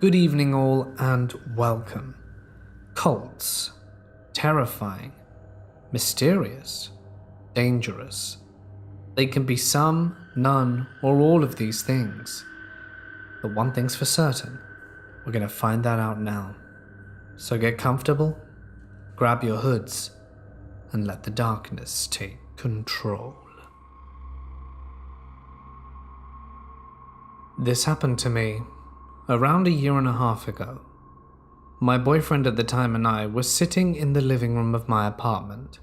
Good evening all and welcome. Cults. Terrifying. Mysterious. Dangerous. They can be some, none, or all of these things. But one thing's for certain, we're going to find that out now. So get comfortable, grab your hoods, and let the darkness take control. This happened to me around a year and a half ago. My boyfriend at the time and I were sitting in the living room of my apartment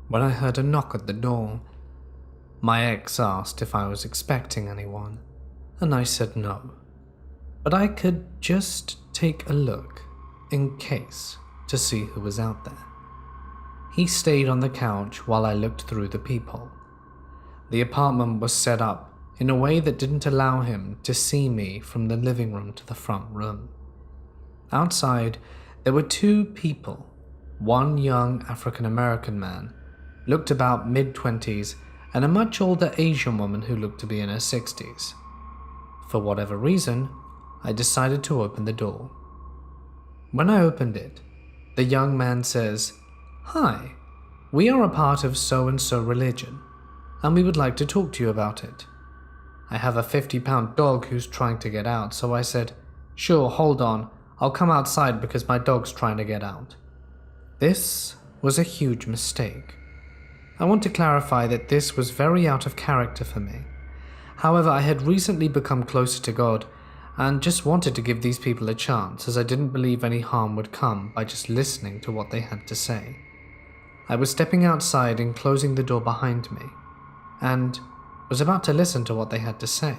when I heard a knock at the door. My ex asked if I was expecting anyone, and I said no, but I could just take a look in case to see who was out there. He stayed on the couch while I looked through the peephole. The apartment was set up in a way that didn't allow him to see me from the living room to the front room. Outside, there were two people. One young African-American man, looked about mid-20s, and a much older Asian woman who looked to be in her 60s. For whatever reason, I decided to open the door. When I opened it, the young man says, "Hi, we are a part of so-and-so religion, and we would like to talk to you about it. I have a 50-pound dog who's trying to get out, so I said, sure, hold on, I'll come outside because my dog's trying to get out." This was a huge mistake. I want to clarify that this was very out of character for me. However, I had recently become closer to God and just wanted to give these people a chance, as I didn't believe any harm would come by just listening to what they had to say. I was stepping outside and closing the door behind me, and was about to listen to what they had to say.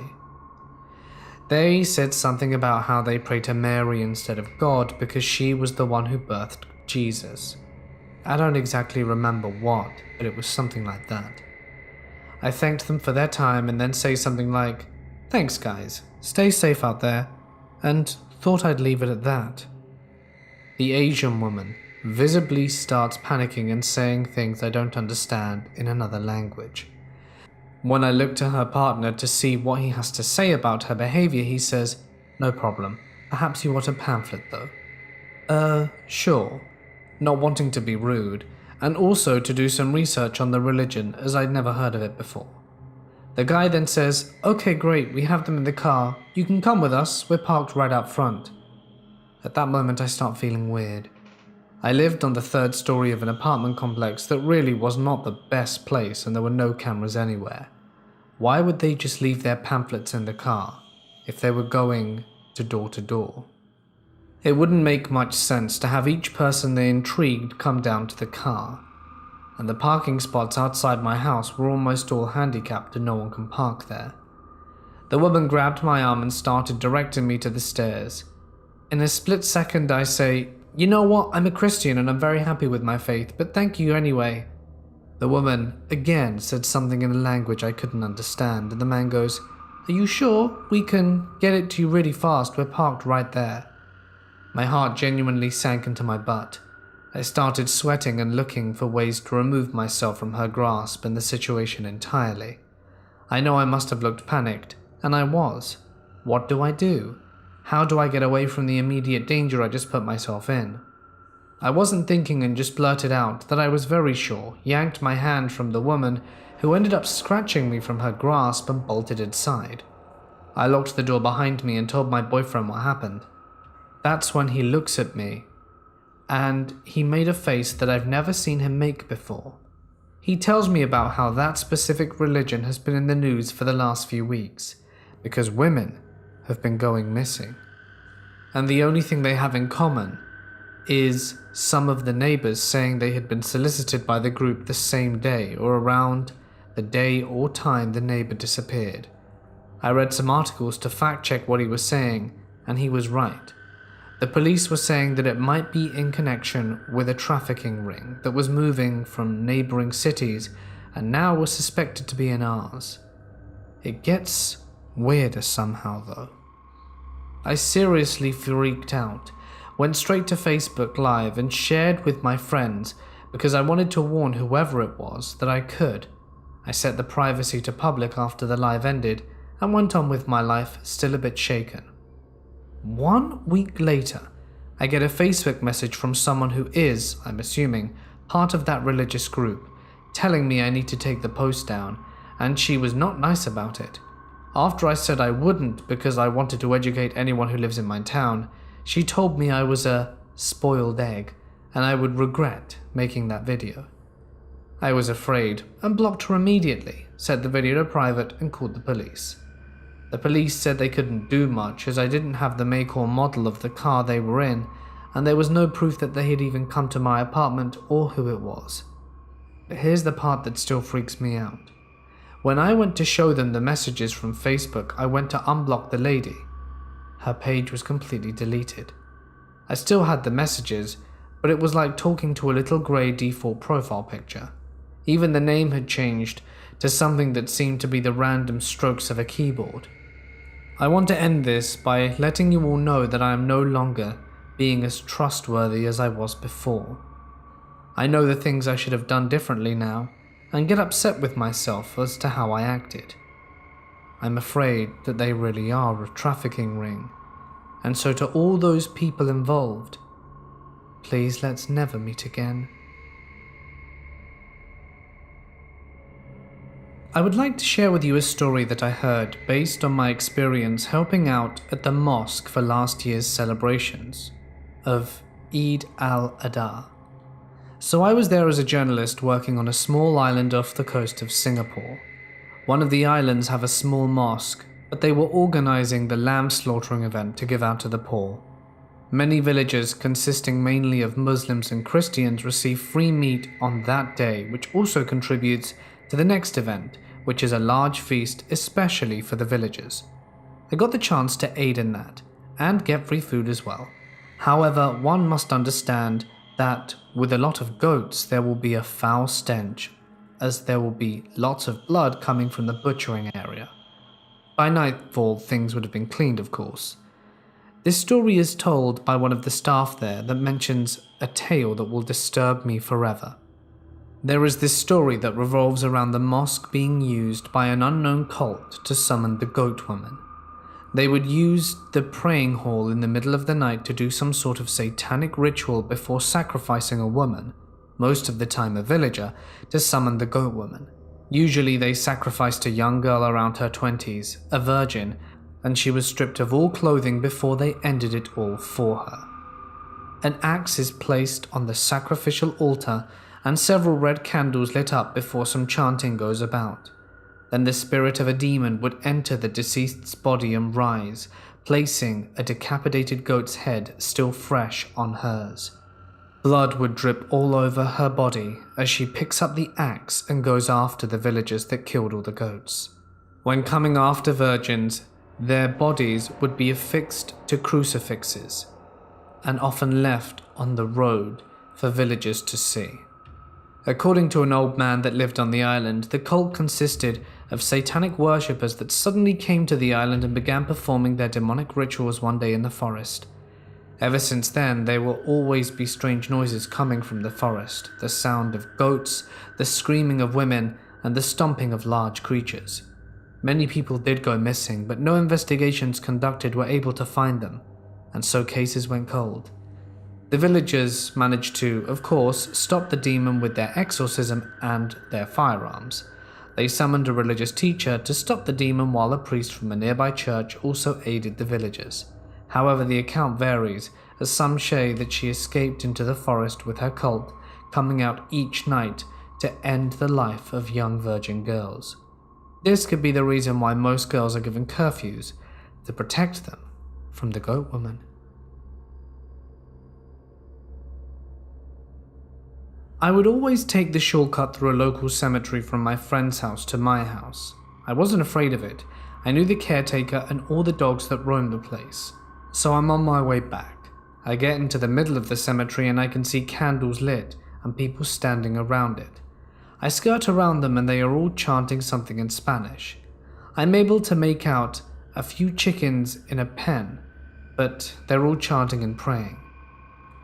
They said something about how they pray to Mary instead of God because she was the one who birthed Jesus. I don't exactly remember what, but it was something like that. I thanked them for their time and then say something like, "Thanks guys, stay safe out there," and thought I'd leave it at that. The Asian woman visibly starts panicking and saying things I don't understand in another language. When I look to her partner to see what he has to say about her behavior, he says, "No problem. Perhaps you want a pamphlet though?" Sure. Not wanting to be rude, and also to do some research on the religion as I'd never heard of it before. The guy then says, "Okay, great, we have them in the car. You can come with us, we're parked right out front." At that moment I start feeling weird. I lived on the 3rd story of an apartment complex that really was not the best place and there were no cameras anywhere. Why would they just leave their pamphlets in the car if they were going to door? It wouldn't make much sense to have each person they intrigued come down to the car, and the parking spots outside my house were almost all handicapped and no one can park there. The woman grabbed my arm and started directing me to the stairs. In a split second I say, "You know what, I'm a Christian and I'm very happy with my faith, but thank you anyway." The woman again said something in a language I couldn't understand, and the man goes, "Are you sure? We can get it to you really fast, we're parked right there." My heart genuinely sank into my butt. I started sweating and looking for ways to remove myself from her grasp and the situation entirely. I know I must have looked panicked, and I was. What do? How do I get away from the immediate danger I just put myself in? I wasn't thinking and just blurted out that I was very sure, yanked my hand from the woman, who ended up scratching me from her grasp, and bolted inside. I locked the door behind me and told my boyfriend what happened. That's when he looks at me, and he made a face that I've never seen him make before. He tells me about how that specific religion has been in the news for the last few weeks, because women have been going missing. And the only thing they have in common is some of the neighbors saying they had been solicited by the group the same day or around the day or time the neighbor disappeared. I read some articles to fact check what he was saying, and he was right. The police were saying that it might be in connection with a trafficking ring that was moving from neighboring cities and now was suspected to be in ours. It gets weirder somehow though. I seriously freaked out, went straight to Facebook Live and shared with my friends because I wanted to warn whoever it was that I could. I set the privacy to public after the live ended and went on with my life, still a bit shaken. 1 week later, I get a Facebook message from someone who is, I'm assuming, part of that religious group, telling me I need to take the post down, and she was not nice about it. After I said I wouldn't because I wanted to educate anyone who lives in my town, she told me I was a spoiled egg and I would regret making that video. I was afraid and blocked her immediately, set the video to private and called the police. The police said they couldn't do much as I didn't have the make or model of the car they were in, and there was no proof that they had even come to my apartment or who it was. But here's the part that still freaks me out. When I went to show them the messages from Facebook, I went to unblock the lady. Her page was completely deleted. I still had the messages, but it was like talking to a little grey default profile picture. Even the name had changed to something that seemed to be the random strokes of a keyboard. I want to end this by letting you all know that I am no longer being as trustworthy as I was before. I know the things I should have done differently now, and get upset with myself as to how I acted. I'm afraid that they really are a trafficking ring, and so to all those people involved, please let's never meet again. I would like to share with you a story that I heard based on my experience helping out at the mosque for last year's celebrations of Eid al-Adha. So I was there as a journalist working on a small island off the coast of Singapore. One of the islands have a small mosque, but they were organizing the lamb slaughtering event to give out to the poor. Many villages, consisting mainly of Muslims and Christians, receive free meat on that day, which also contributes to the next event, which is a large feast especially for the villagers. I got the chance to aid in that, and get free food as well. However, one must understand that with a lot of goats there will be a foul stench, as there will be lots of blood coming from the butchering area. By nightfall things would have been cleaned, of course. This story is told by one of the staff there that mentions a tale that will disturb me forever. There is this story that revolves around the mosque being used by an unknown cult to summon the goat woman. They would use the praying hall in the middle of the night to do some sort of satanic ritual before sacrificing a woman, most of the time a villager, to summon the goat woman. Usually they sacrificed a young girl around her 20s, a virgin, and she was stripped of all clothing before they ended it all for her. An axe is placed on the sacrificial altar and several red candles lit up before some chanting goes about. Then the spirit of a demon would enter the deceased's body and rise, placing a decapitated goat's head still fresh on hers. Blood would drip all over her body as she picks up the axe and goes after the villagers that killed all the goats. When coming after virgins, their bodies would be affixed to crucifixes and often left on the road for villagers to see. According to an old man that lived on the island, the cult consisted of satanic worshippers that suddenly came to the island and began performing their demonic rituals one day in the forest. Ever since then, there will always be strange noises coming from the forest, the sound of goats, the screaming of women, and the stomping of large creatures. Many people did go missing, but no investigations conducted were able to find them, and so cases went cold. The villagers managed to, of course, stop the demon with their exorcism and their firearms. They summoned a religious teacher to stop the demon while a priest from a nearby church also aided the villagers. However, the account varies, as some say that she escaped into the forest with her cult, coming out each night to end the life of young virgin girls. This could be the reason why most girls are given curfews, to protect them from the goat woman. I would always take the shortcut through a local cemetery from my friend's house to my house. I wasn't afraid of it. I knew the caretaker and all the dogs that roamed the place. So I'm on my way back. I get into the middle of the cemetery and I can see candles lit and people standing around it. I skirt around them and they are all chanting something in Spanish. I'm able to make out a few chickens in a pen, but they're all chanting and praying.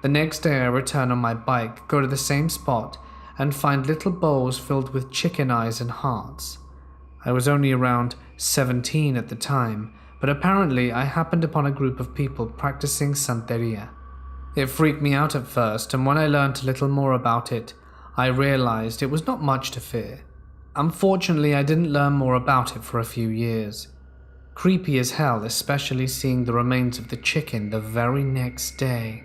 The next day I return on my bike, go to the same spot, and find little bowls filled with chicken eyes and hearts. I was only around 17 at the time, but apparently I happened upon a group of people practicing Santeria. It freaked me out at first, and when I learned a little more about it, I realized it was not much to fear. Unfortunately, I didn't learn more about it for a few years. Creepy as hell, especially seeing the remains of the chicken the very next day.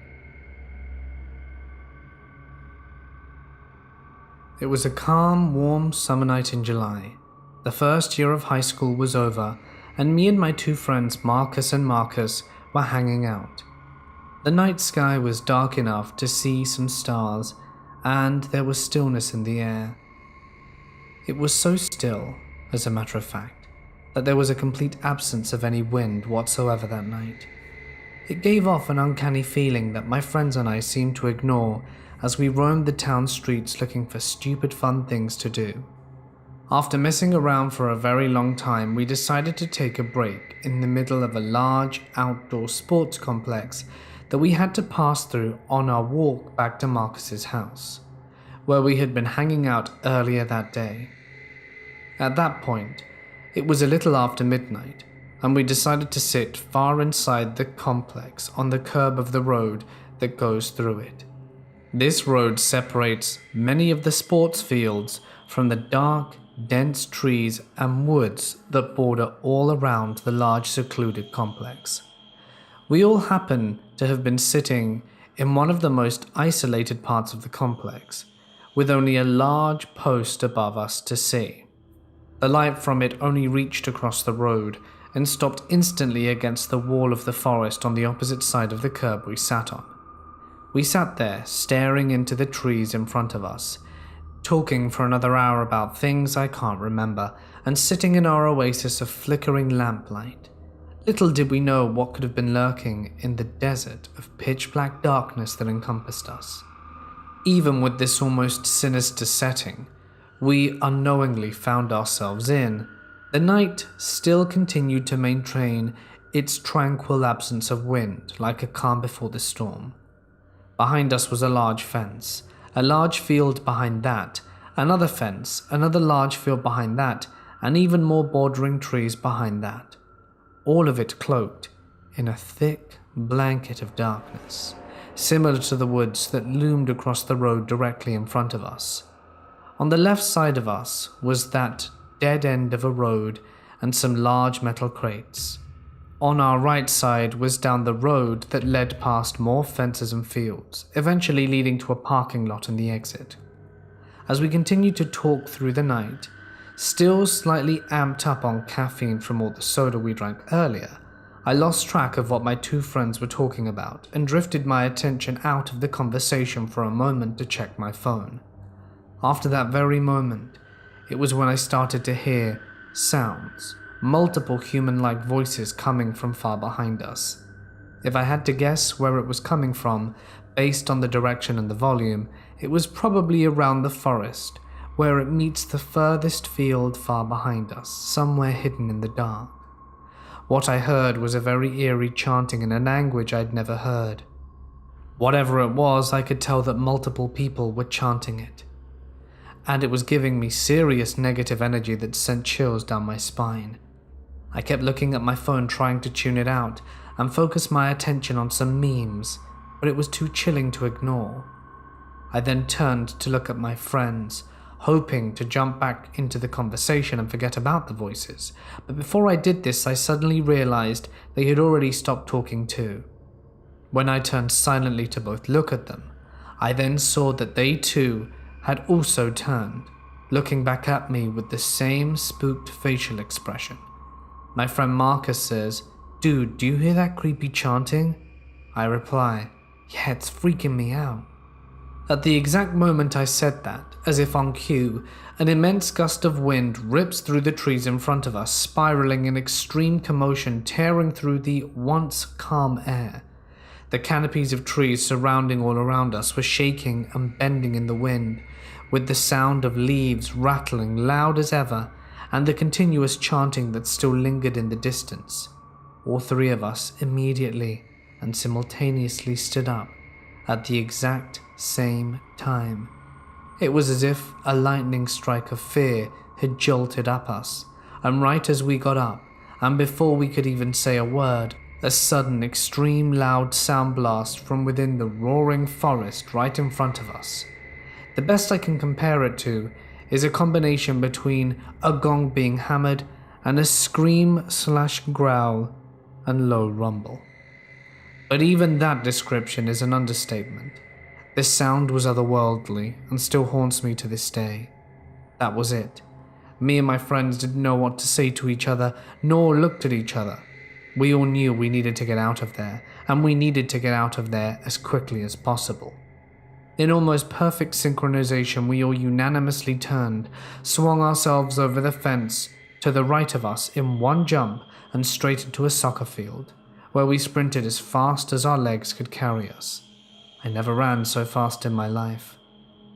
It was a calm, warm summer night in July. The first year of high school was over, and me and my two friends Marcus and Marcus were hanging out. The night sky was dark enough to see some stars, and there was stillness in the air. It was so still, as a matter of fact, that there was a complete absence of any wind whatsoever that night. It gave off an uncanny feeling that my friends and I seemed to ignore as we roamed the town streets looking for stupid fun things to do. After messing around for a very long time, we decided to take a break in the middle of a large outdoor sports complex that we had to pass through on our walk back to Marcus's house, where we had been hanging out earlier that day. At that point, it was a little after midnight, and we decided to sit far inside the complex on the curb of the road that goes through it. This road separates many of the sports fields from the dark, dense trees and woods that border all around the large secluded complex. We all happen to have been sitting in one of the most isolated parts of the complex, with only a large post above us to see. The light from it only reached across the road and stopped instantly against the wall of the forest on the opposite side of the curb we sat on. We sat there, staring into the trees in front of us, talking for another hour about things I can't remember, and sitting in our oasis of flickering lamplight. Little did we know what could have been lurking in the desert of pitch-black darkness that encompassed us. Even with this almost sinister setting we unknowingly found ourselves in, the night still continued to maintain its tranquil absence of wind like a calm before the storm. Behind us was a large fence, a large field behind that, another fence, another large field behind that, and even more bordering trees behind that. All of it cloaked in a thick blanket of darkness, similar to the woods that loomed across the road directly in front of us. On the left side of us was that dead end of a road and some large metal crates. On our right side was down the road that led past more fences and fields, eventually leading to a parking lot and the exit. As we continued to talk through the night, still slightly amped up on caffeine from all the soda we drank earlier, I lost track of what my two friends were talking about and drifted my attention out of the conversation for a moment to check my phone. After that very moment, it was when I started to hear sounds, multiple human-like voices coming from far behind us. If I had to guess where it was coming from, based on the direction and the volume, it was probably around the forest, where it meets the furthest field far behind us, somewhere hidden in the dark. What I heard was a very eerie chanting in a language I'd never heard. Whatever it was, I could tell that multiple people were chanting it, and it was giving me serious negative energy that sent chills down my spine. I kept looking at my phone trying to tune it out and focus my attention on some memes, but it was too chilling to ignore. I then turned to look at my friends, hoping to jump back into the conversation and forget about the voices, but before I did this I suddenly realized they had already stopped talking too. When I turned silently to both look at them, I then saw that they too had also turned, looking back at me with the same spooked facial expression. My friend Marcus says, "Dude, do you hear that creepy chanting?" I reply, "Yeah, it's freaking me out." At the exact moment I said that, as if on cue, an immense gust of wind rips through the trees in front of us, spiraling in extreme commotion, tearing through the once calm air. The canopies of trees surrounding all around us were shaking and bending in the wind, with the sound of leaves rattling loud as ever, and the continuous chanting that still lingered in the distance. All three of us immediately and simultaneously stood up at the exact same time. It was as if a lightning strike of fear had jolted up us, and right as we got up, and before we could even say a word, a sudden, extreme loud sound blast from within the roaring forest right in front of us. The best I can compare it to is a combination between a gong being hammered and a scream/growl and low rumble. But even that description is an understatement. This sound was otherworldly and still haunts me to this day. That was it. Me and my friends didn't know what to say to each other, nor looked at each other. We all knew we needed to get out of there, and we needed to get out of there as quickly as possible. In almost perfect synchronization, we all unanimously turned, swung ourselves over the fence to the right of us in one jump and straight into a soccer field, where we sprinted as fast as our legs could carry us. I never ran so fast in my life.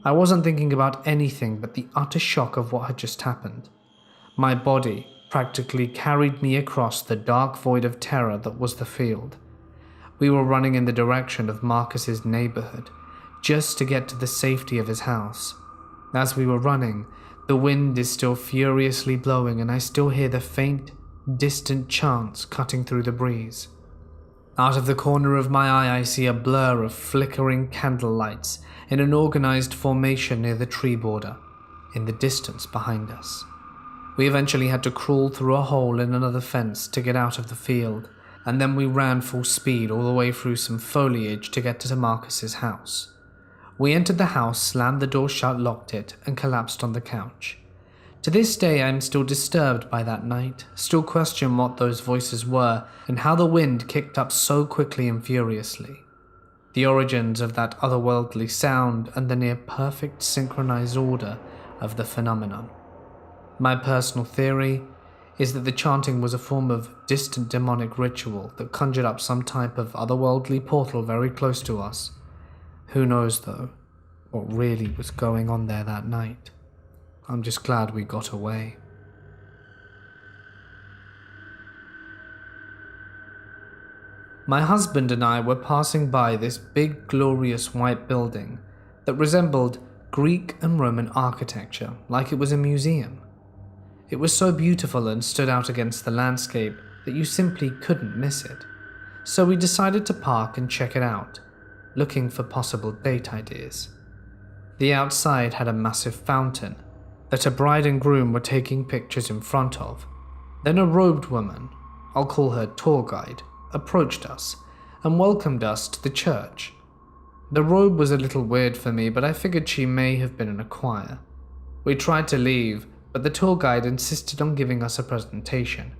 I wasn't thinking about anything but the utter shock of what had just happened. My body practically carried me across the dark void of terror that was the field. We were running in the direction of Marcus's neighborhood, just to get to the safety of his house. As we were running, the wind is still furiously blowing and I still hear the faint, distant chants cutting through the breeze. Out of the corner of my eye, I see a blur of flickering candle lights in an organized formation near the tree border, in the distance behind us. We eventually had to crawl through a hole in another fence to get out of the field, and then we ran full speed all the way through some foliage to get to Marcus's house. We entered the house, slammed the door shut, locked it, and collapsed on the couch. To this day I am still disturbed by that night, still question what those voices were and how the wind kicked up so quickly and furiously. The origins of that otherworldly sound and the near-perfect synchronized order of the phenomenon. My personal theory is that the chanting was a form of distant demonic ritual that conjured up some type of otherworldly portal very close to us. Who knows, though, what really was going on there that night. I'm just glad we got away. My husband and I were passing by this big, glorious white building that resembled Greek and Roman architecture, like it was a museum. It was so beautiful and stood out against the landscape that you simply couldn't miss it. So we decided to park and check it out, looking for possible date ideas. The outside had a massive fountain that a bride and groom were taking pictures in front of. Then a robed woman, I'll call her tour guide, approached us and welcomed us to the church. The robe was a little weird for me, but I figured she may have been in a choir. We tried to leave, but the tour guide insisted on giving us a presentation.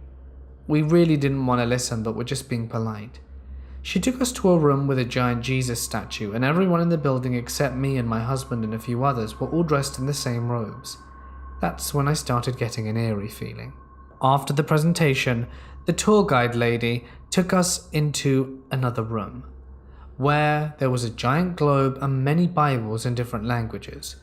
We really didn't want to listen, but were just being polite. She took us to a room with a giant Jesus statue, and everyone in the building except me and my husband and a few others were all dressed in the same robes. That's when I started getting an eerie feeling. After the presentation, the tour guide lady took us into another room, where there was a giant globe and many Bibles in different languages.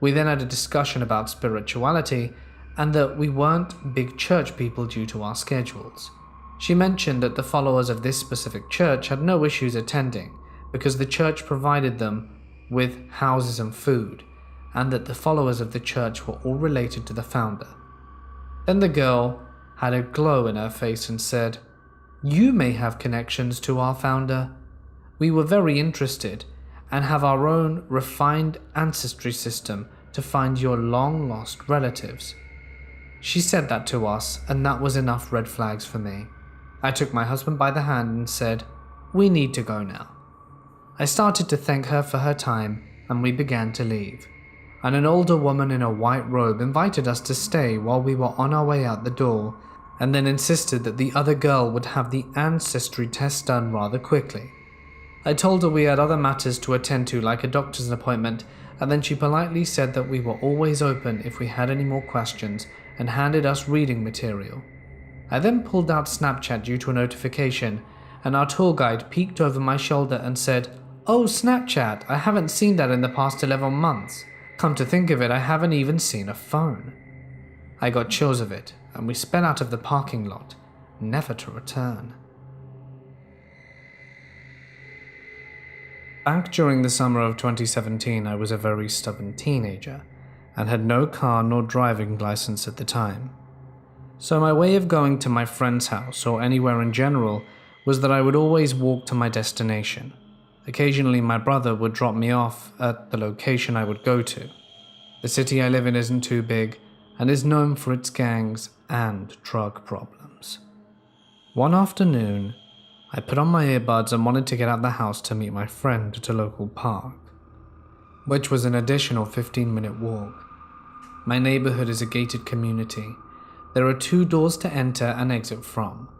We then had a discussion about spirituality and that we weren't big church people due to our schedules. She mentioned that the followers of this specific church had no issues attending because the church provided them with houses and food, and that the followers of the church were all related to the founder. Then the girl had a glow in her face and said, "You may have connections to our founder. We were very interested and have our own refined ancestry system to find your long-lost relatives." She said that to us, and that was enough red flags for me. I took my husband by the hand and said, "We need to go now." I started to thank her for her time, and we began to leave. And an older woman in a white robe invited us to stay while we were on our way out the door, and then insisted that the other girl would have the ancestry test done rather quickly. I told her we had other matters to attend to, like a doctor's appointment, and then she politely said that we were always open if we had any more questions and handed us reading material. I then pulled out Snapchat due to a notification, and our tour guide peeked over my shoulder and said, "Oh, Snapchat, I haven't seen that in the past 11 months. Come to think of it, I haven't even seen a phone." I got chills of it, and we sped out of the parking lot, never to return. Back during the summer of 2017, I was a very stubborn teenager and had no car nor driving license at the time. So my way of going to my friend's house, or anywhere in general, was that I would always walk to my destination. Occasionally my brother would drop me off at the location I would go to. The city I live in isn't too big, and is known for its gangs and drug problems. One afternoon, I put on my earbuds and wanted to get out of the house to meet my friend at a local park, which was an additional 15-minute walk. My neighborhood is a gated community. There are 2 doors to enter and exit from.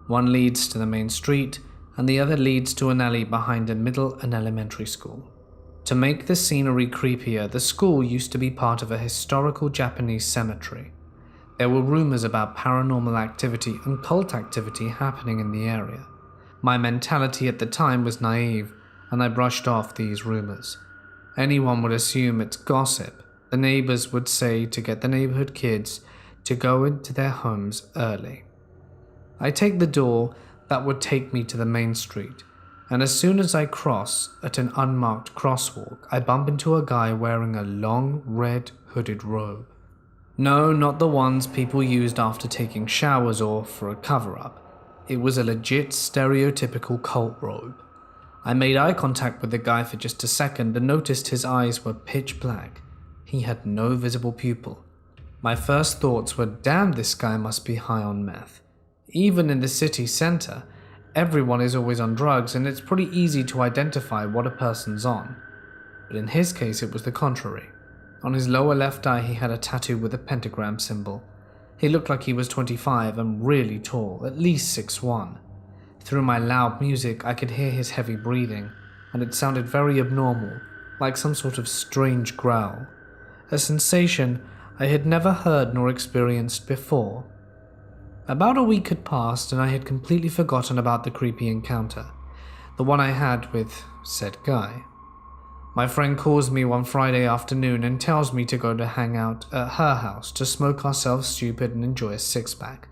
One leads to the main street, and the other leads to an alley behind a middle and elementary school. To make the scenery creepier, the school used to be part of a historical Japanese cemetery. There were rumors about paranormal activity and cult activity happening in the area. My mentality at the time was naive, and I brushed off these rumors. Anyone would assume it's gossip. The neighbors would say to get the neighborhood kids to go into their homes early. I take the door that would take me to the main street, and as soon as I cross at an unmarked crosswalk, I bump into a guy wearing a long red hooded robe. No, not the ones people used after taking showers or for a cover-up. It was a legit stereotypical cult robe. I made eye contact with the guy for just a second and noticed his eyes were pitch black. He had no visible pupil. My first thoughts were, damn, this guy must be high on meth. Even in the city center, everyone is always on drugs, and it's pretty easy to identify what a person's on. But in his case, it was the contrary. On his lower left eye, he had a tattoo with a pentagram symbol. He looked like he was 25 and really tall, at least 6'1". Through my loud music, I could hear his heavy breathing, and it sounded very abnormal, like some sort of strange growl. A sensation I had never heard nor experienced before. About a week had passed, and I had completely forgotten about the creepy encounter, the one I had with said guy. My friend calls me one Friday afternoon and tells me to go to hang out at her house to smoke ourselves stupid and enjoy a six-pack.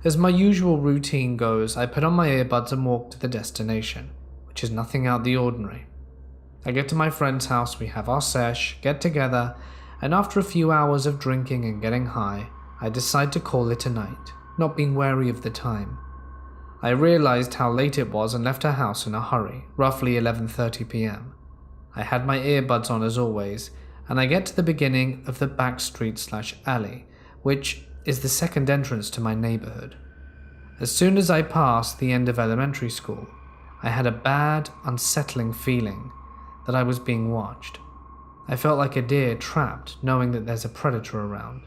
As my usual routine goes, I put on my earbuds and walk to the destination, which is nothing out the ordinary. I get to my friend's house, we have our sesh, get together, and after a few hours of drinking and getting high, I decide to call it a night, not being wary of the time. I realized how late it was and left her house in a hurry, roughly 11:30 p.m. I had my earbuds on as always, and I get to the beginning of the back street/alley, which is the second entrance to my neighborhood. As soon as I passed the end of elementary school, I had a bad, unsettling feeling that I was being watched. I felt like a deer trapped, knowing that there's a predator around.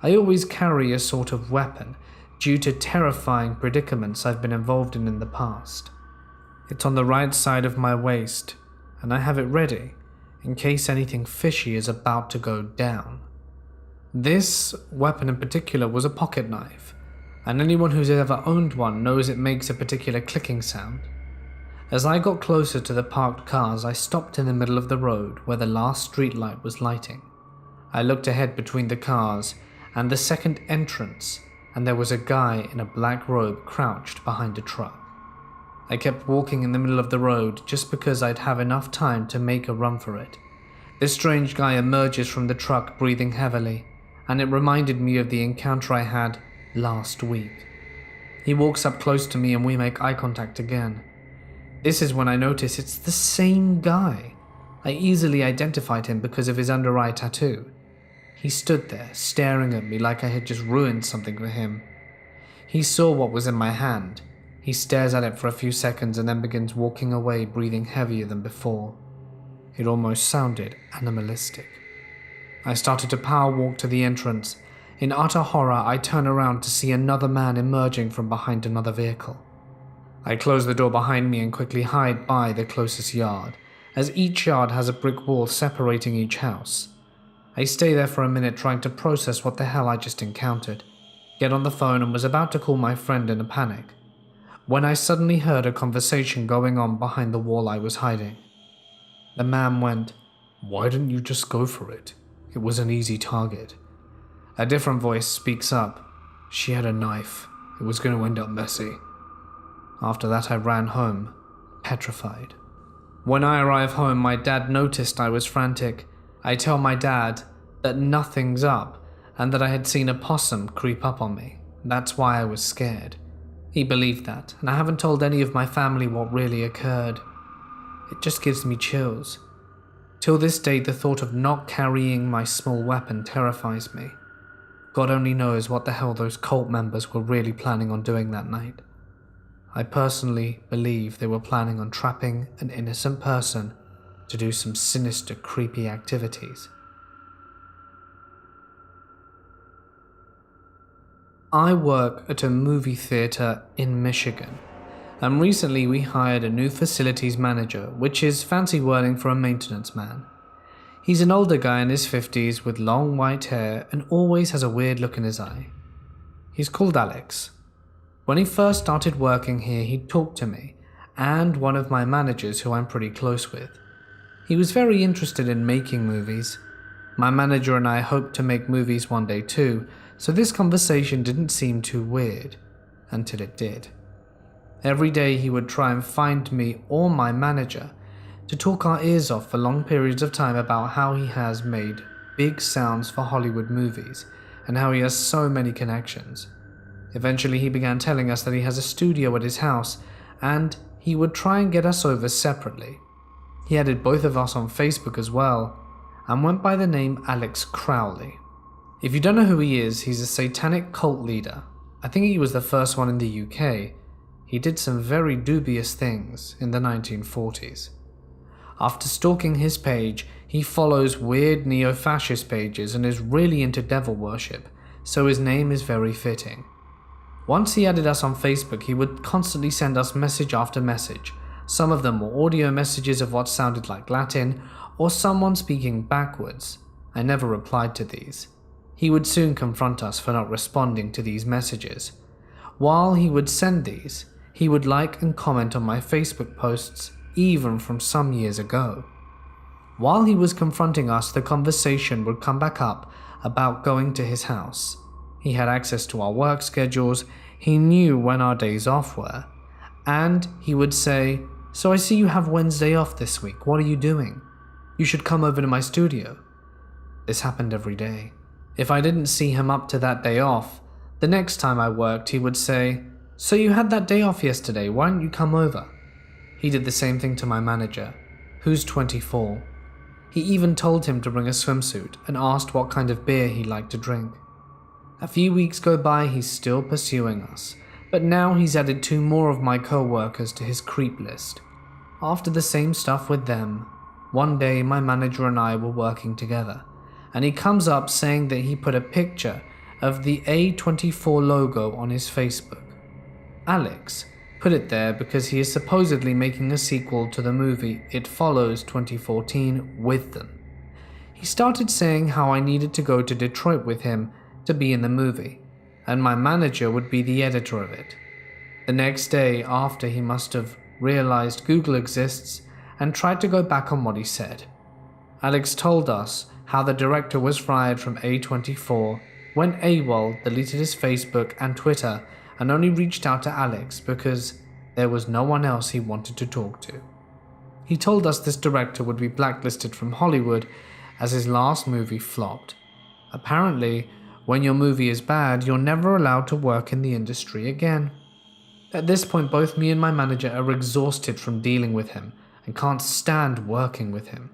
I always carry a sort of weapon due to terrifying predicaments I've been involved in the past. It's on the right side of my waist, and I have it ready in case anything fishy is about to go down. This weapon in particular was a pocket knife, and anyone who's ever owned one knows it makes a particular clicking sound. As I got closer to the parked cars, I stopped in the middle of the road where the last street light was lighting. I looked ahead between the cars and the second entrance, and there was a guy in a black robe crouched behind a truck. I kept walking in the middle of the road just because I'd have enough time to make a run for it. This strange guy emerges from the truck breathing heavily, and it reminded me of the encounter I had last week. He walks up close to me and we make eye contact again. This is when I notice it's the same guy. I easily identified him because of his under-eye tattoo. He stood there, staring at me like I had just ruined something for him. He saw what was in my hand. He stares at it for a few seconds and then begins walking away, breathing heavier than before. It almost sounded animalistic. I started to power walk to the entrance. In utter horror, I turn around to see another man emerging from behind another vehicle. I close the door behind me and quickly hide by the closest yard, as each yard has a brick wall separating each house. I stay there for a minute trying to process what the hell I just encountered, get on the phone and was about to call my friend in a panic, when I suddenly heard a conversation going on behind the wall I was hiding. The man went, "Why didn't you just go for it? It was an easy target." A different voice speaks up. "She had a knife. It was going to end up messy." After that I ran home, petrified. When I arrive home, my dad noticed I was frantic. I tell my dad that nothing's up, and that I had seen a possum creep up on me. That's why I was scared. He believed that, and I haven't told any of my family what really occurred. It just gives me chills. Till this day, the thought of not carrying my small weapon terrifies me. God only knows what the hell those cult members were really planning on doing that night. I personally believe they were planning on trapping an innocent person to do some sinister, creepy activities. I work at a movie theater in Michigan, and recently we hired a new facilities manager, which is fancy wording for a maintenance man. He's an older guy in his 50s with long white hair and always has a weird look in his eye. He's called Alex. When he first started working here, he talked to me and one of my managers who I'm pretty close with. He was very interested in making movies. My manager and I hoped to make movies one day too, so this conversation didn't seem too weird, until it did. Every day he would try and find me or my manager to talk our ears off for long periods of time about how he has made big sounds for Hollywood movies and how he has so many connections. Eventually he began telling us that he has a studio at his house and he would try and get us over separately. He added both of us on Facebook as well and went by the name Alex Crowley. If you don't know who he is, he's a satanic cult leader. I think he was the first one in the UK. He did some very dubious things in the 1940s. After stalking his page, he follows weird neo-fascist pages and is really into devil worship, so his name is very fitting. Once he added us on Facebook, he would constantly send us message after message. Some of them were audio messages of what sounded like Latin, or someone speaking backwards. I never replied to these. He would soon confront us for not responding to these messages. While he would send these, he would like and comment on my Facebook posts, even from some years ago. While he was confronting us, the conversation would come back up about going to his house. He had access to our work schedules, he knew when our days off were, and he would say, "So I see you have Wednesday off this week, what are you doing? You should come over to my studio." This happened every day. If I didn't see him up to that day off, the next time I worked he would say, "So you had that day off yesterday, why don't you come over?" He did the same thing to my manager, who's 24. He even told him to bring a swimsuit and asked what kind of beer he liked to drink. A few weeks go by, he's still pursuing us, but now he's added 2 more of my co-workers to his creep list. After the same stuff with them, one day my manager and I were working together, and he comes up saying that he put a picture of the A24 logo on his Facebook. Alex put it there because he is supposedly making a sequel to the movie It Follows 2014 with them. He started saying how I needed to go to Detroit with him to be in the movie, and my manager would be the editor of it. The next day after, he must have realized Google exists and tried to go back on what he said. Alex told us how the director was fired from A24 when AWOL deleted his Facebook and Twitter and only reached out to Alex because there was no one else he wanted to talk to. He told us this director would be blacklisted from Hollywood as his last movie flopped. Apparently, when your movie is bad, you're never allowed to work in the industry again. At this point, both me and my manager are exhausted from dealing with him and can't stand working with him.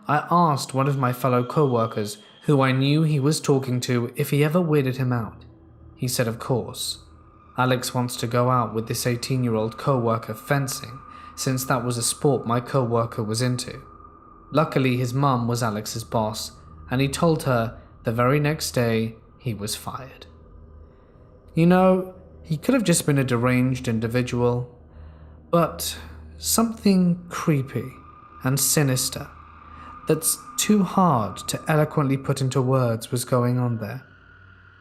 I asked one of my fellow co-workers, who I knew he was talking to, if he ever weirded him out. He said of course. Alex wants to go out with this 18-year-old co-worker fencing, since that was a sport my co-worker was into. Luckily, his mum was Alex's boss, and he told her the very next day he was fired. You know, he could have just been a deranged individual, but something creepy and sinister that's too hard to eloquently put into words was going on there.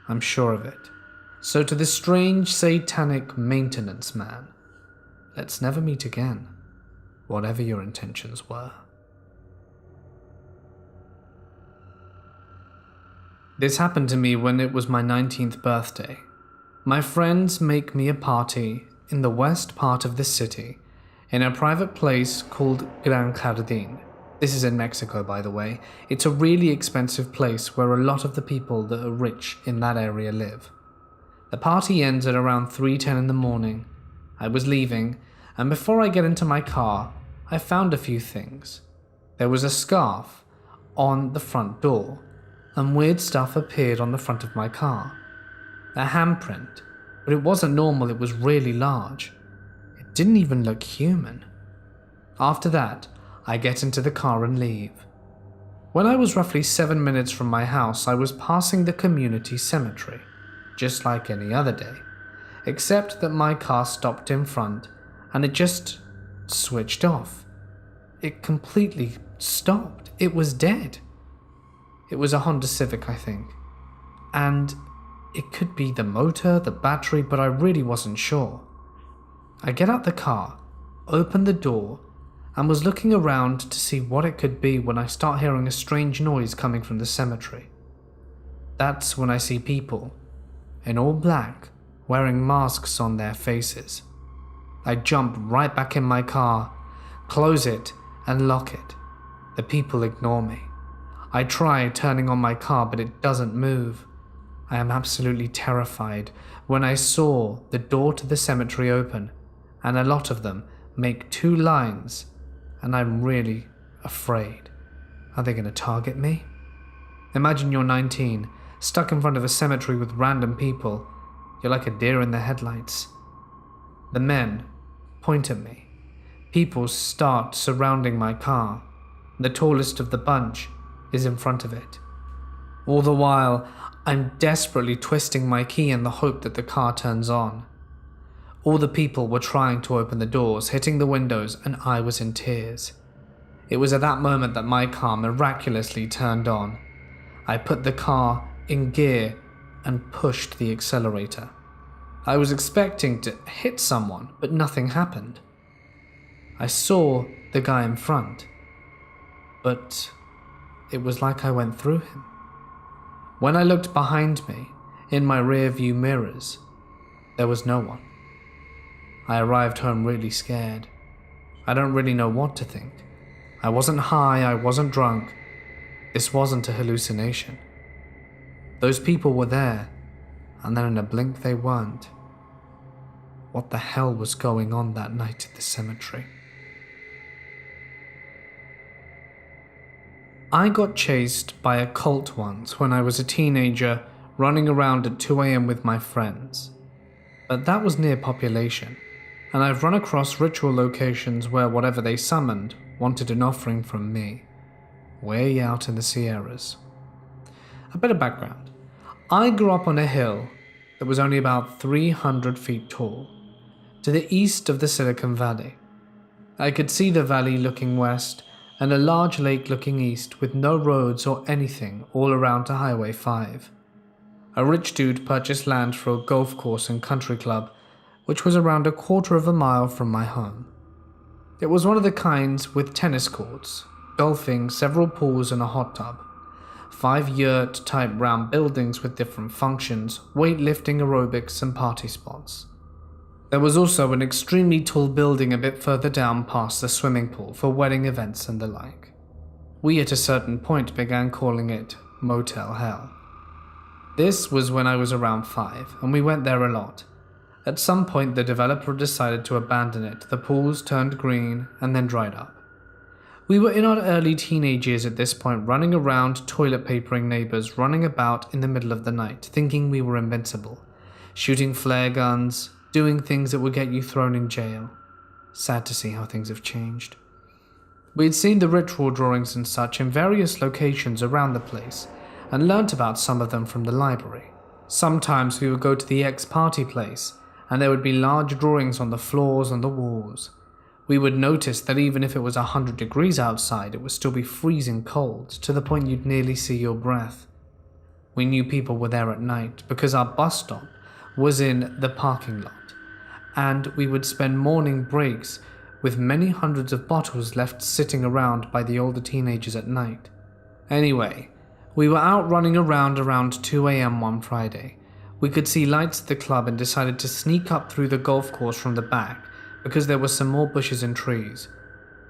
I'm sure of it. So to this strange satanic maintenance man, let's never meet again, whatever your intentions were. This happened to me when it was my 19th birthday. My friends make me a party in the west part of the city, in a private place called Gran Jardín. This is in Mexico, by the way. It's a really expensive place where a lot of the people that are rich in that area live. The party ends at around 3:10 in the morning. I was leaving, and before I get into my car, I found a few things. There was a scarf on the front door, and weird stuff appeared on the front of my car. A handprint, but it wasn't normal, it was really large. It didn't even look human. After that, I get into the car and leave. When I was roughly 7 minutes from my house, I was passing the community cemetery, just like any other day, except that my car stopped in front and it just switched off. It completely stopped. It was dead. It was a Honda Civic, I think. And it could be the motor, the battery, but I really wasn't sure. I get out the car, open the door, and was looking around to see what it could be when I start hearing a strange noise coming from the cemetery. That's when I see people, in all black, wearing masks on their faces. I jump right back in my car, close it, and lock it. The people ignore me. I try turning on my car, but it doesn't move. I am absolutely terrified when I saw the door to the cemetery open, and a lot of them make 2 lines, and I'm really afraid. Are they going to target me? Imagine you're 19, stuck in front of a cemetery with random people. You're like a deer in the headlights. The men point at me. People start surrounding my car. The tallest of the bunch is in front of it. All the while, I'm desperately twisting my key in the hope that the car turns on. All the people were trying to open the doors, hitting the windows, and I was in tears. It was at that moment that my car miraculously turned on. I put the car in gear and pushed the accelerator. I was expecting to hit someone, but nothing happened. I saw the guy in front, but it was like I went through him. When I looked behind me, in my rear view mirrors, there was no one. I arrived home really scared. I don't really know what to think. I wasn't high, I wasn't drunk. This wasn't a hallucination. Those people were there, and then in a blink they weren't. What the hell was going on that night at the cemetery? I got chased by a cult once when I was a teenager, running around at 2 a.m. with my friends. But that was near population, and I've run across ritual locations where whatever they summoned wanted an offering from me, way out in the Sierras. A bit of background. I grew up on a hill that was only about 300 feet tall, to the east of the Silicon Valley. I could see the valley looking west, and a large lake looking east with no roads or anything all around to Highway 5. A rich dude purchased land for a golf course and country club, which was around a quarter of a mile from my home. It was one of the kinds with tennis courts, golfing, several pools and a hot tub. 5 yurt-type round buildings with different functions, weightlifting, aerobics and party spots. There was also an extremely tall building a bit further down past the swimming pool for wedding events and the like. We at a certain point began calling it Motel Hell. This was when I was around 5, and we went there a lot. At some point the developer decided to abandon it, the pools turned green and then dried up. We were in our early teenage years at this point, running around, toilet papering neighbors, running about in the middle of the night, thinking we were invincible, shooting flare guns, doing things that would get you thrown in jail. Sad to see how things have changed. We had seen the ritual drawings and such in various locations around the place, and learnt about some of them from the library. Sometimes we would go to the ex-party place, and there would be large drawings on the floors and the walls. We would notice that even if it was 100 degrees outside, it would still be freezing cold, to the point you'd nearly see your breath. We knew people were there at night, because our bus stop was in the parking lot, and we would spend morning breaks with many hundreds of bottles left sitting around by the older teenagers at night. Anyway, we were out running around 2 a.m. one Friday. We could see lights at the club and decided to sneak up through the golf course from the back because there were some more bushes and trees.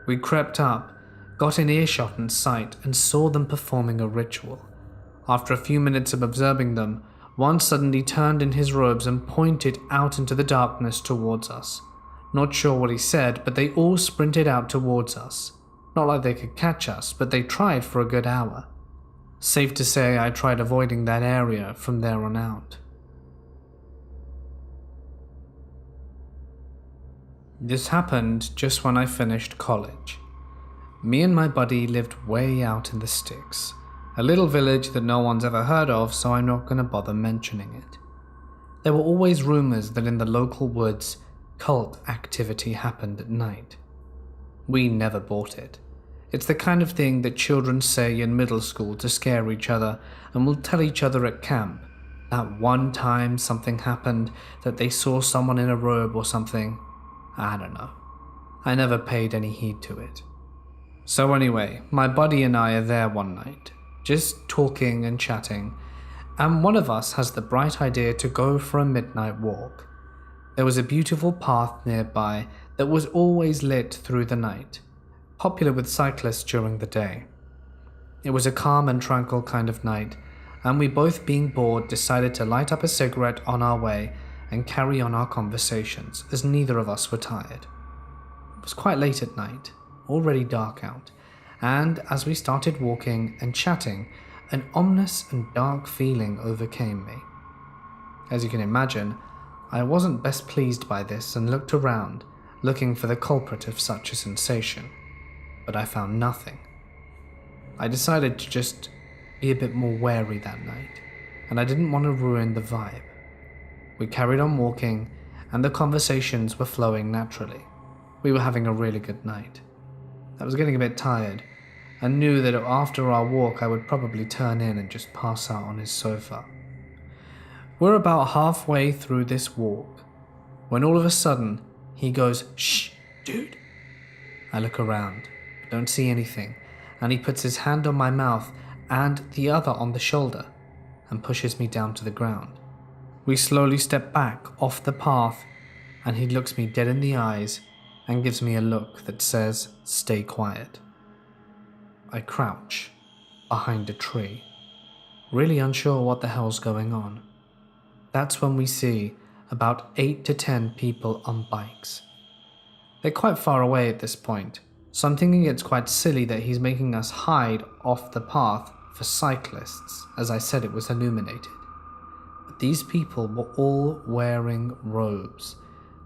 We crept up, got in earshot and sight, and saw them performing a ritual. After a few minutes of observing them, one suddenly turned in his robes and pointed out into the darkness towards us. Not sure what he said, but they all sprinted out towards us. Not like they could catch us, but they tried for a good hour. Safe to say I tried avoiding that area from there on out. This happened just when I finished college. Me and my buddy lived way out in the sticks, a little village that no one's ever heard of, so I'm not going to bother mentioning it. There were always rumors that in the local woods, cult activity happened at night. We never bought it. It's the kind of thing that children say in middle school to scare each other, and will tell each other at camp that one time something happened, that they saw someone in a robe or something. I don't know. I never paid any heed to it. So anyway, my buddy and I are there one night, just talking and chatting, and one of us has the bright idea to go for a midnight walk. There was a beautiful path nearby that was always lit through the night, popular with cyclists during the day. It was a calm and tranquil kind of night, and we both, being bored, decided to light up a cigarette on our way and carry on our conversations, as neither of us were tired. It was quite late at night, already dark out, and as we started walking and chatting, an ominous and dark feeling overcame me. As you can imagine, I wasn't best pleased by this and looked around, looking for the culprit of such a sensation, but I found nothing. I decided to just be a bit more wary that night, and I didn't want to ruin the vibe. We carried on walking, and the conversations were flowing naturally. We were having a really good night. I was getting a bit tired, and knew that after our walk I would probably turn in and just pass out on his sofa. We're about halfway through this walk, when all of a sudden he goes, "Shh, dude." I look around, don't see anything, and he puts his hand on my mouth and the other on the shoulder, and pushes me down to the ground. We slowly step back off the path, and he looks me dead in the eyes and gives me a look that says, "Stay quiet." I crouch behind a tree, really unsure what the hell's going on. That's when we see about 8 to 10 people on bikes. They're quite far away at this point, so I'm thinking it's quite silly that he's making us hide off the path for cyclists, as I said it was illuminated. But these people were all wearing robes,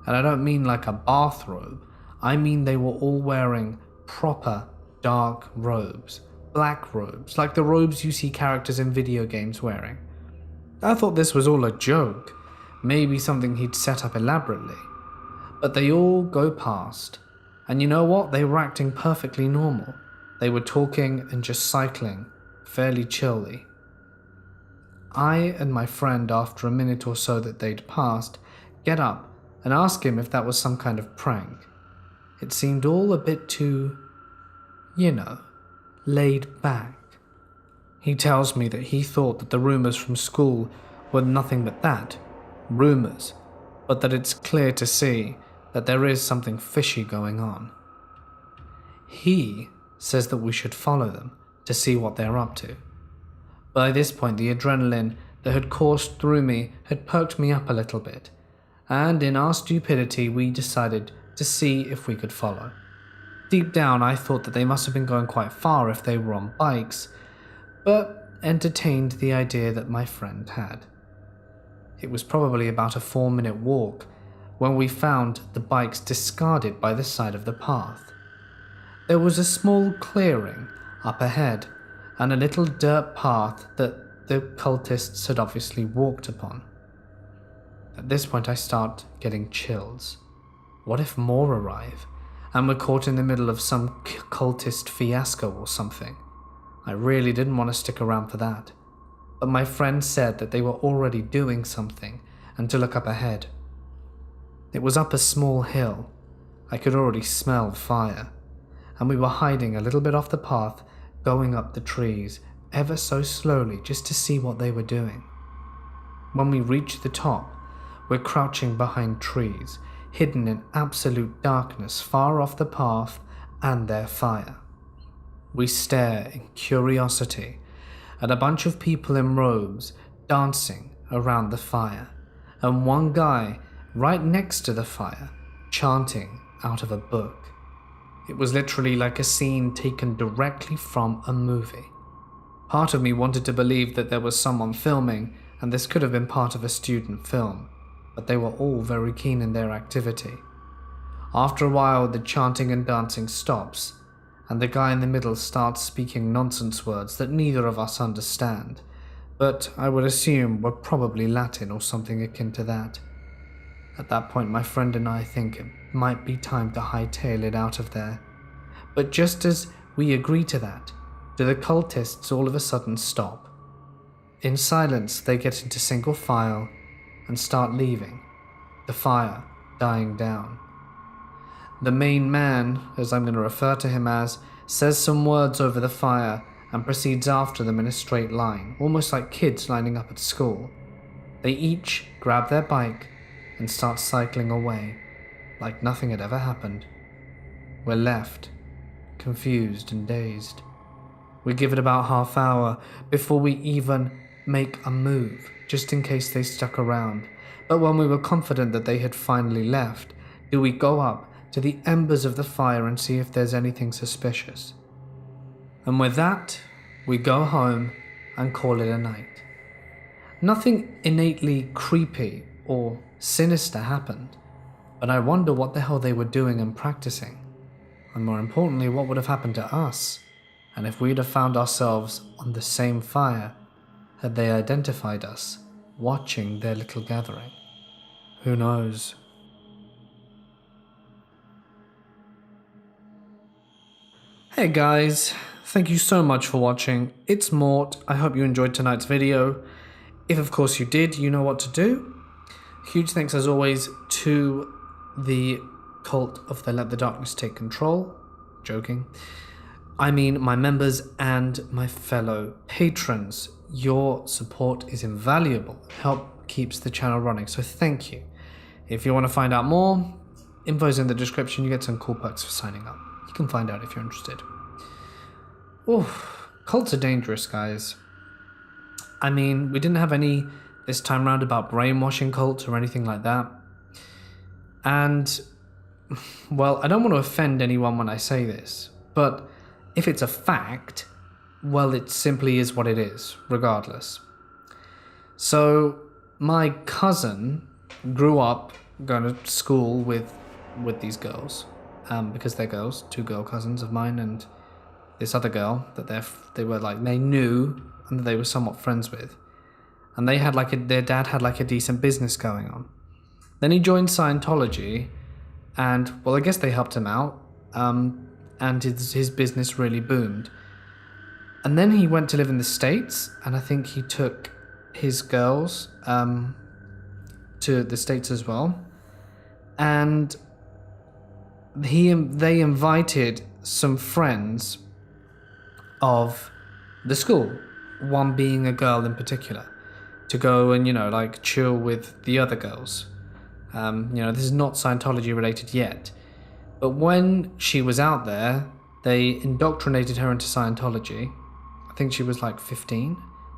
and I don't mean like a bathrobe, I mean they were all wearing proper dark robes, black robes, like the robes you see characters in video games wearing. I thought this was all a joke, maybe something he'd set up elaborately. But they all go past, and you know what? They were acting perfectly normal. They were talking and just cycling, fairly chilly. I and my friend, after a minute or so that they'd passed, get up and ask him if that was some kind of prank. It seemed all a bit too, laid back. He tells me that he thought that the rumors from school were nothing but that, rumors, but that it's clear to see that there is something fishy going on. He says that we should follow them to see what they're up to. By this point, the adrenaline that had coursed through me had perked me up a little bit, and in our stupidity we decided to see if we could follow. Deep down I thought that they must have been going quite far if they were on bikes, but entertained the idea that my friend had. It was probably about a 4-minute walk when we found the bikes discarded by the side of the path. There was a small clearing up ahead and a little dirt path that the cultists had obviously walked upon. At this point I start getting chills. What if more arrive and we're caught in the middle of some cultist fiasco or something? I really didn't want to stick around for that, but my friend said that they were already doing something and to look up ahead. It was up a small hill. I could already smell fire, and we were hiding a little bit off the path, going up the trees ever so slowly just to see what they were doing. When we reached the top, we're crouching behind trees, hidden in absolute darkness far off the path and their fire. we stare in curiosity at a bunch of people in robes dancing around the fire, and one guy right next to the fire chanting out of a book. It was literally like a scene taken directly from a movie. Part of me wanted to believe that there was someone filming and this could have been part of a student film, but they were all very keen in their activity. After a while, the chanting and dancing stops, and the guy in the middle starts speaking nonsense words that neither of us understand, but I would assume were probably Latin or something akin to that. At that point, my friend and I think it might be time to hightail it out of there. But just as we agree to that, do the cultists all of a sudden stop. In silence, they get into single file and start leaving, the fire dying down. The main man, as I'm going to refer to him as, says some words over the fire and proceeds after them in a straight line, almost like kids lining up at school. They each grab their bike and start cycling away, like nothing had ever happened. We're left, confused and dazed. We give it about half hour before we even make a move, just in case they stuck around. But when we were confident that they had finally left, do we go up to the embers of the fire and see if there's anything suspicious. And with that, we go home and call it a night. Nothing innately creepy or sinister happened, but I wonder what the hell they were doing and practicing, and more importantly, what would have happened to us, and if we'd have found ourselves on the same fire had they identified us watching their little gathering. Who knows? Hey guys, thank you so much for watching. It's Mort. I hope you enjoyed tonight's video. If of course you did, you know what to do. Huge thanks as always to the cult of the Let the Darkness Take Control. Joking. I mean my members and my fellow patrons. Your support is invaluable. Help keeps the channel running, so thank you. If you want to find out more, info's in the description. You get some cool perks for signing up. You can find out if you're interested. Oof, cults are dangerous, guys. I mean, we didn't have any this time round about brainwashing cults or anything like that. And, well, I don't want to offend anyone when I say this, but if it's a fact, well, it simply is what it is, regardless. So, my cousin grew up going to school with these girls. Because they're girls, two girl cousins of mine and this other girl that they knew and that they were somewhat friends with, and they had their dad had a decent business going on. Then he joined Scientology, and well, I guess they helped him out, and his business really boomed. And then he went to live in the States, and I think he took his girls to the States as well, and they invited some friends of the school, one being a girl in particular, to go and, chill with the other girls. This is not Scientology related yet, but when she was out there, they indoctrinated her into Scientology. I think she was 15,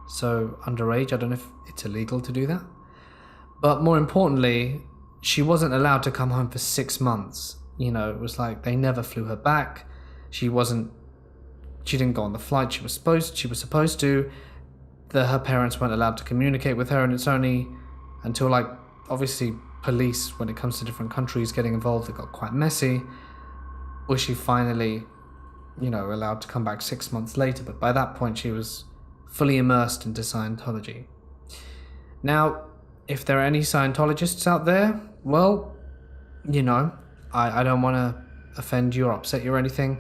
so underage. I don't know if it's illegal to do that. But more importantly, she wasn't allowed to come home for 6 months. It was they never flew her back. She didn't go on the flight she was supposed to. Her parents weren't allowed to communicate with her, and it's only until obviously police, when it comes to different countries getting involved, it got quite messy, was she finally, allowed to come back 6 months later. But by that point she was fully immersed into Scientology. Now, if there are any Scientologists out there, well, I don't want to offend you or upset you or anything,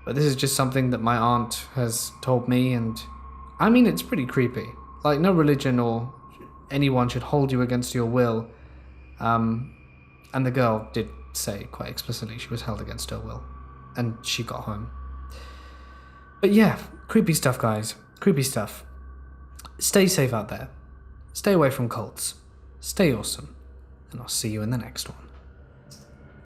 but this is just something that my aunt has told me, and I mean, it's pretty creepy. No religion or anyone should hold you against your will. And the girl did say quite explicitly she was held against her will, and she got home. But yeah, creepy stuff, guys. Creepy stuff. Stay safe out there. Stay away from cults. Stay awesome. And I'll see you in the next one.